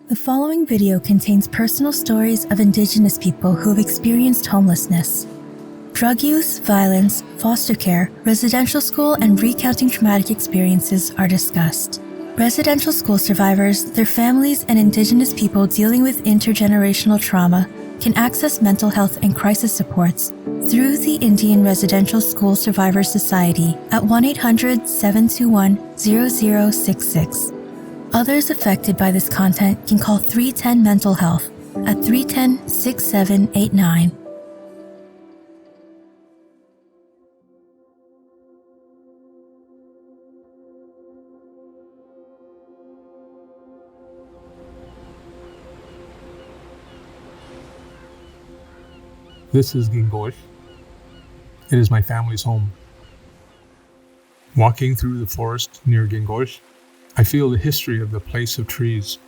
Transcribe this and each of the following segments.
The following video contains personal stories of Indigenous people who have experienced homelessness. Drug use, violence, foster care, residential school, and recounting traumatic experiences are discussed. Residential school survivors, their families, and Indigenous people dealing with intergenerational trauma can access mental health and crisis supports through the Indian Residential School Survivors Society at 1-800-721-0066. Others affected by this content can call 310 Mental Health at 310-6789. This is Gingoish. It is my family's home. Walking through the forest near Gingoish, I feel the history of the place of trees.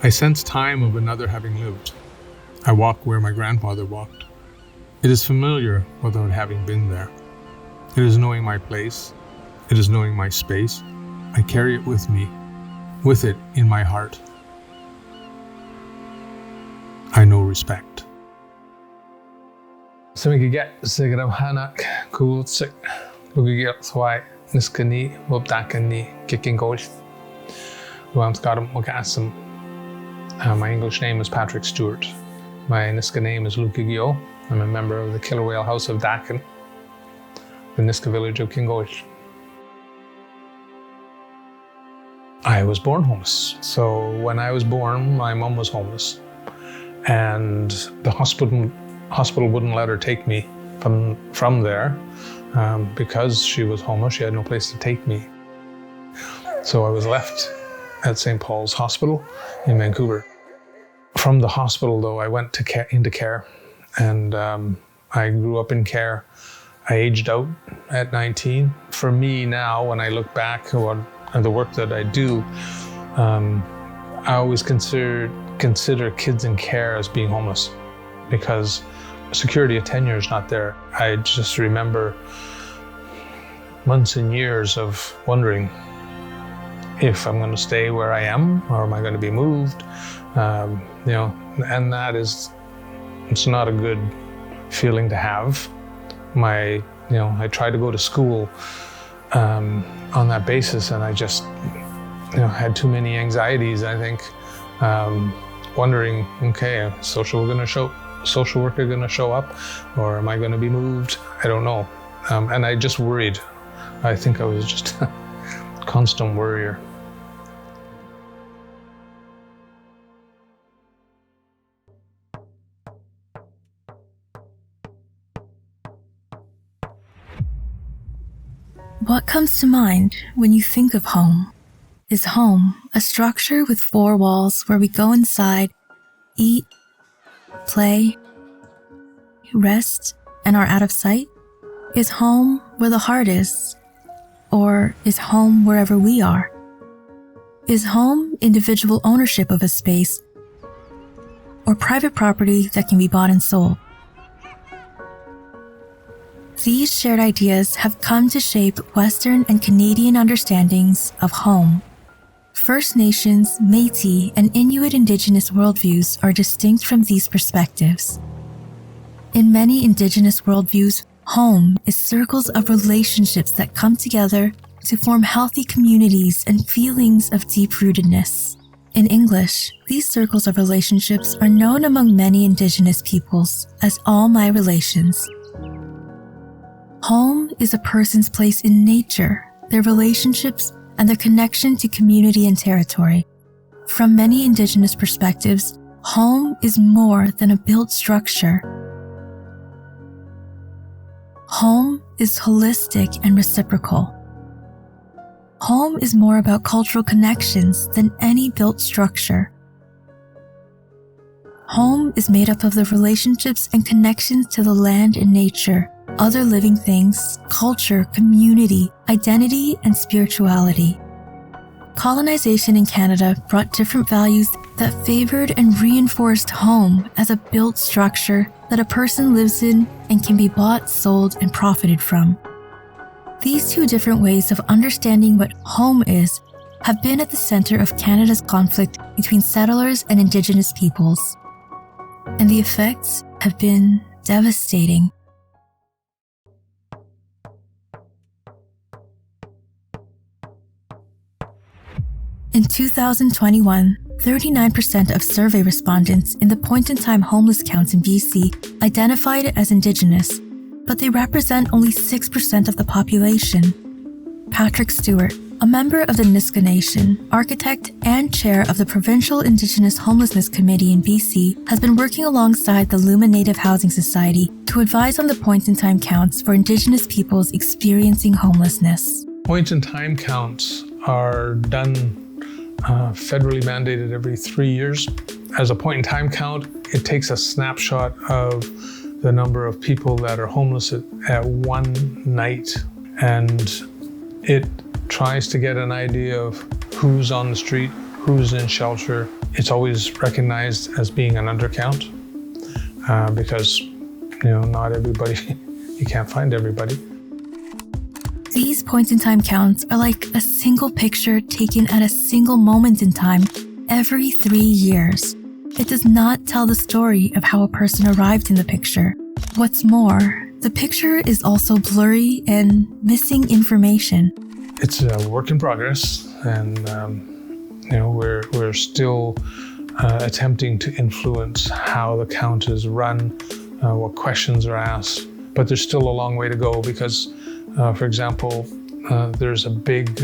I sense time of another having lived. I walk where my grandfather walked. It is familiar without having been there. It is knowing my place. It is knowing my space. I carry it with me, with it in my heart. I know respect. Simigiget sigram hanak kulsik lugiget swai niskani wobdakani Gingoish. Skaram Mokasam. My English name is Patrick Stewart. My Niska name is Lukigio. I'm a member of the Killer Whale House of Dakin, the Niska village of Gingoish. I was born homeless. So when I was born, my mom was homeless. And the hospital wouldn't let her take me from there because she was homeless. She had no place to take me. So I was left at St. Paul's Hospital in Vancouver. From the hospital, though, I went into care, and I grew up in care. I aged out at 19. For me now, when I look back at the work that I do, I always consider kids in care as being homeless because security of tenure is not there. I just remember months and years of wondering if I'm going to stay where I am or am I going to be moved, and it's not a good feeling to have. I tried to go to school on that basis, and I just had too many anxieties, I think. Wondering, okay, social worker going to show up, or am I going to be moved? I don't know. And I just worried. I think I was just a constant worrier. What comes to mind when you think of home? Is home a structure with 4 walls where we go inside, eat, play, rest, and are out of sight? Is home where the heart is? Or is home wherever we are? Is home individual ownership of a space or private property that can be bought and sold? These shared ideas have come to shape Western and Canadian understandings of home. First Nations, Métis, and Inuit Indigenous worldviews are distinct from these perspectives. In many Indigenous worldviews, home is circles of relationships that come together to form healthy communities and feelings of deep-rootedness. In English, these circles of relationships are known among many Indigenous peoples as all my relations. Home is a person's place in nature, their relationships, and their connection to community and territory. From many Indigenous perspectives, home is more than a built structure. Home is holistic and reciprocal. Home is more about cultural connections than any built structure. Home is made up of the relationships and connections to the land and nature, other living things, culture, community, identity, and spirituality. Colonization in Canada brought different values that favored and reinforced home as a built structure that a person lives in and can be bought, sold, and profited from. These two different ways of understanding what home is have been at the center of Canada's conflict between settlers and Indigenous peoples. And the effects have been devastating. In 2021, 39% of survey respondents in the point-in-time homeless counts in BC identified as Indigenous, but they represent only 6% of the population. Patrick Stewart, a member of the Niska Nation, architect and chair of the Provincial Indigenous Homelessness Committee in BC, has been working alongside the Luma Native Housing Society to advise on the point-in-time counts for Indigenous peoples experiencing homelessness. Point-in-time counts are done federally mandated every 3 years. As a point-in-time count, it takes a snapshot of the number of people that are homeless at one night, and it tries to get an idea of who's on the street, who's in shelter. It's always recognized as being an undercount because, not everybody, you can't find everybody. These point-in-time counts are like a single picture taken at a single moment in time every 3 years. It does not tell the story of how a person arrived in the picture. What's more, the picture is also blurry and missing information. It's a work in progress, and we're still attempting to influence how the count is run, what questions are asked, but there's still a long way to go because, for example, there's a big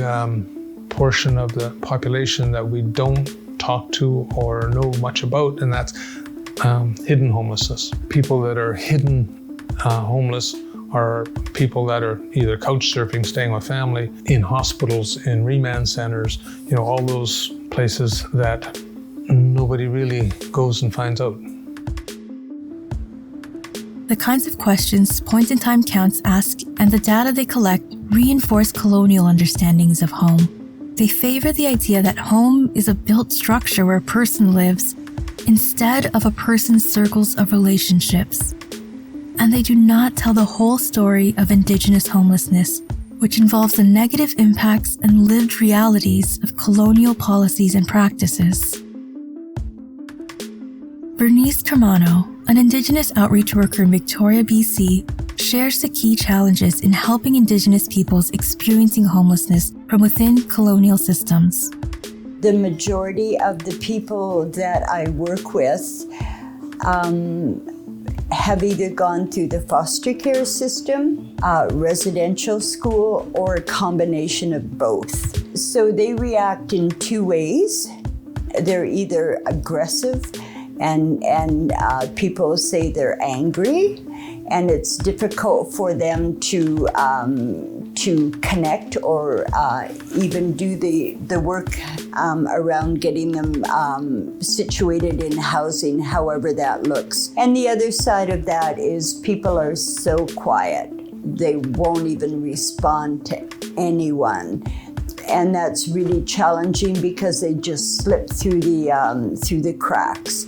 portion of the population that we don't talk to or know much about, and that's hidden homelessness. People that are hidden homeless are people that are either couch surfing, staying with family, in hospitals, in remand centers, all those places that nobody really goes and finds out. The kinds of questions point-in-time counts ask and the data they collect reinforce colonial understandings of home. They favor the idea that home is a built structure where a person lives instead of a person's circles of relationships. And they do not tell the whole story of Indigenous homelessness, which involves the negative impacts and lived realities of colonial policies and practices. Bernice Carmano, an Indigenous outreach worker in Victoria, BC, shares the key challenges in helping Indigenous peoples experiencing homelessness from within colonial systems. The majority of the people that I work with have either gone through the foster care system, residential school, or a combination of both. So they react in two ways. They're either aggressive and people say they're angry, and it's difficult for them to connect or even do the work around getting them situated in housing, however that looks. And the other side of that is people are so quiet. They won't even respond to anyone. And that's really challenging because they just slip through the cracks.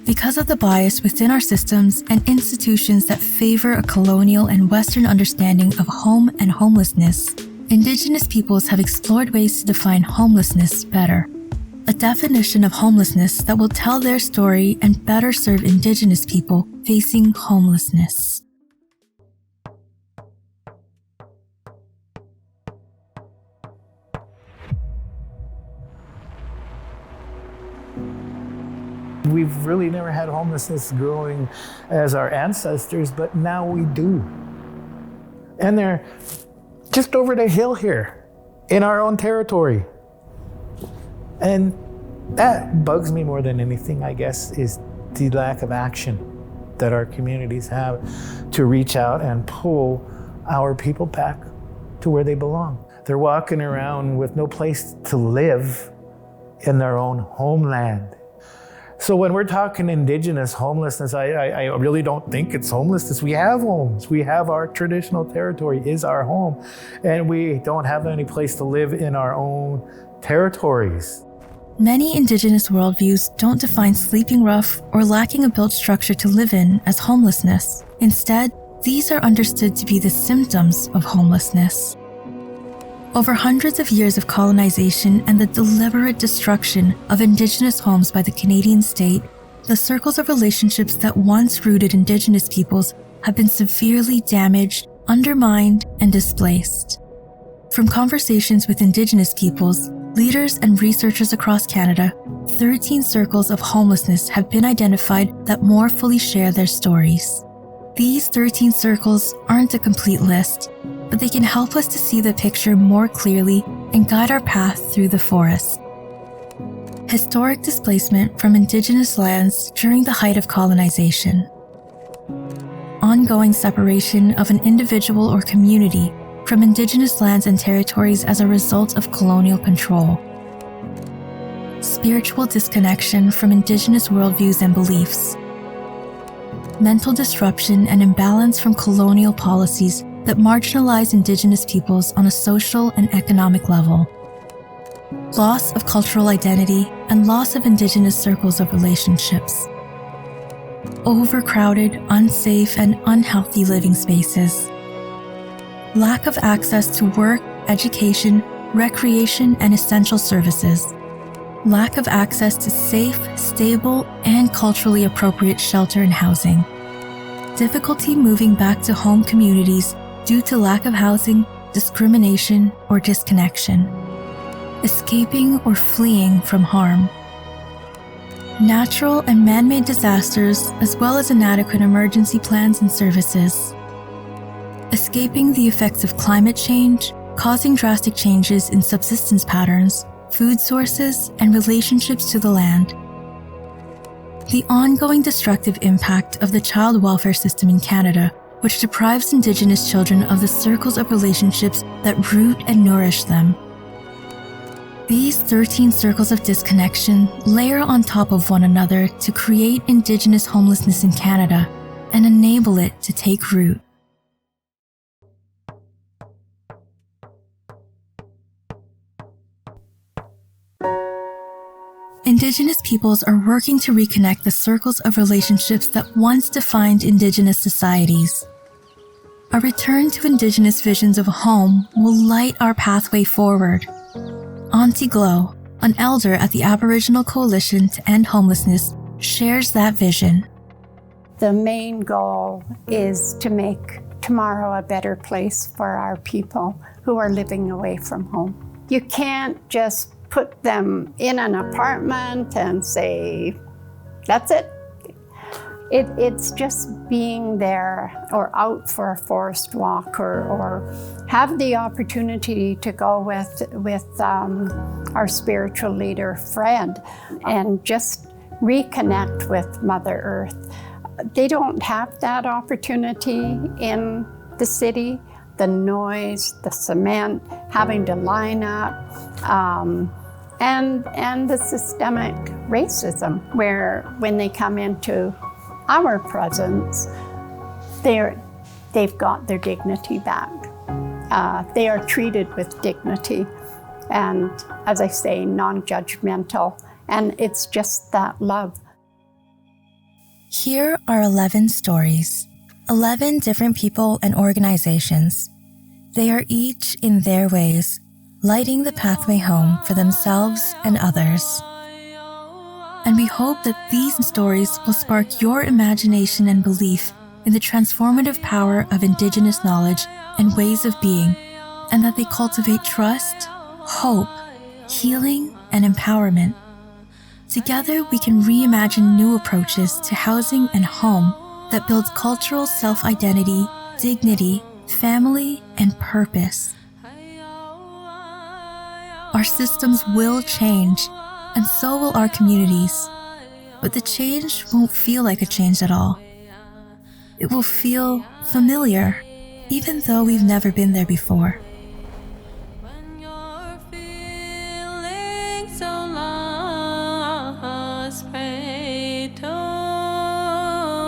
Because of the bias within our systems and institutions that favor a colonial and Western understanding of home and homelessness, Indigenous peoples have explored ways to define homelessness better. A definition of homelessness that will tell their story and better serve Indigenous people facing homelessness. We've really never had homelessness growing as our ancestors, but now we do. And they're just over the hill here in our own territory. And that bugs me more than anything, I guess, is the lack of action that our communities have to reach out and pull our people back to where they belong. They're walking around with no place to live in their own homeland. So when we're talking Indigenous homelessness, I really don't think it's homelessness. We have homes. We have our traditional territory is our home, and we don't have any place to live in our own territories. Many Indigenous worldviews don't define sleeping rough or lacking a built structure to live in as homelessness. Instead, these are understood to be the symptoms of homelessness. Over hundreds of years of colonization and the deliberate destruction of Indigenous homes by the Canadian state, the circles of relationships that once rooted Indigenous peoples have been severely damaged, undermined, and displaced. From conversations with Indigenous peoples, leaders, and researchers across Canada, 13 circles of homelessness have been identified that more fully share their stories. These 13 circles aren't a complete list, but they can help us to see the picture more clearly and guide our path through the forest. Historic displacement from Indigenous lands during the height of colonization. Ongoing separation of an individual or community from Indigenous lands and territories as a result of colonial control. Spiritual disconnection from Indigenous worldviews and beliefs. Mental disruption and imbalance from colonial policies that marginalize Indigenous peoples on a social and economic level. Loss of cultural identity and loss of Indigenous circles of relationships. Overcrowded, unsafe, and unhealthy living spaces. Lack of access to work, education, recreation, and essential services. Lack of access to safe, stable, and culturally appropriate shelter and housing. Difficulty moving back to home communities due to lack of housing, discrimination, or disconnection. Escaping or fleeing from harm. Natural and man-made disasters, as well as inadequate emergency plans and services. Escaping the effects of climate change, causing drastic changes in subsistence patterns, food sources, and relationships to the land. The ongoing destructive impact of the child welfare system in Canada, which deprives Indigenous children of the circles of relationships that root and nourish them. These 13 circles of disconnection layer on top of one another to create Indigenous homelessness in Canada and enable it to take root. Indigenous peoples are working to reconnect the circles of relationships that once defined Indigenous societies. A return to Indigenous visions of home will light our pathway forward. Auntie Glow, an elder at the Aboriginal Coalition to End Homelessness, shares that vision. The main goal is to make tomorrow a better place for our people who are living away from home. You can't just put them in an apartment and say, that's it. It's just being there or out for a forest walk or have the opportunity to go with our spiritual leader, Fred, and just reconnect with Mother Earth. They don't have that opportunity in the city. The noise, the cement, having to line up, and the systemic racism, where when they come into our presence, they've got their dignity back. They are treated with dignity and, as I say, non-judgmental, and it's just that love. Here are 11 stories, 11 different people and organizations. They are each, in their ways, lighting the pathway home for themselves and others. And we hope that these stories will spark your imagination and belief in the transformative power of Indigenous knowledge and ways of being, and that they cultivate trust, hope, healing, and empowerment. Together, we can reimagine new approaches to housing and home that builds cultural self-identity, dignity, family, and purpose. Our systems will change, and so will our communities. But the change won't feel like a change at all. It will feel familiar, even though we've never been there before. When you're feeling so lost, pray to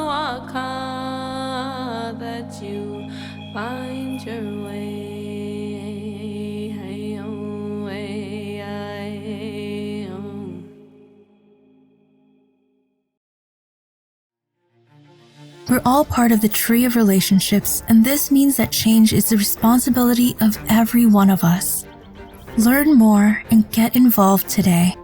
Waka that you find your way. We're all part of the tree of relationships, and this means that change is the responsibility of every one of us. Learn more and get involved today.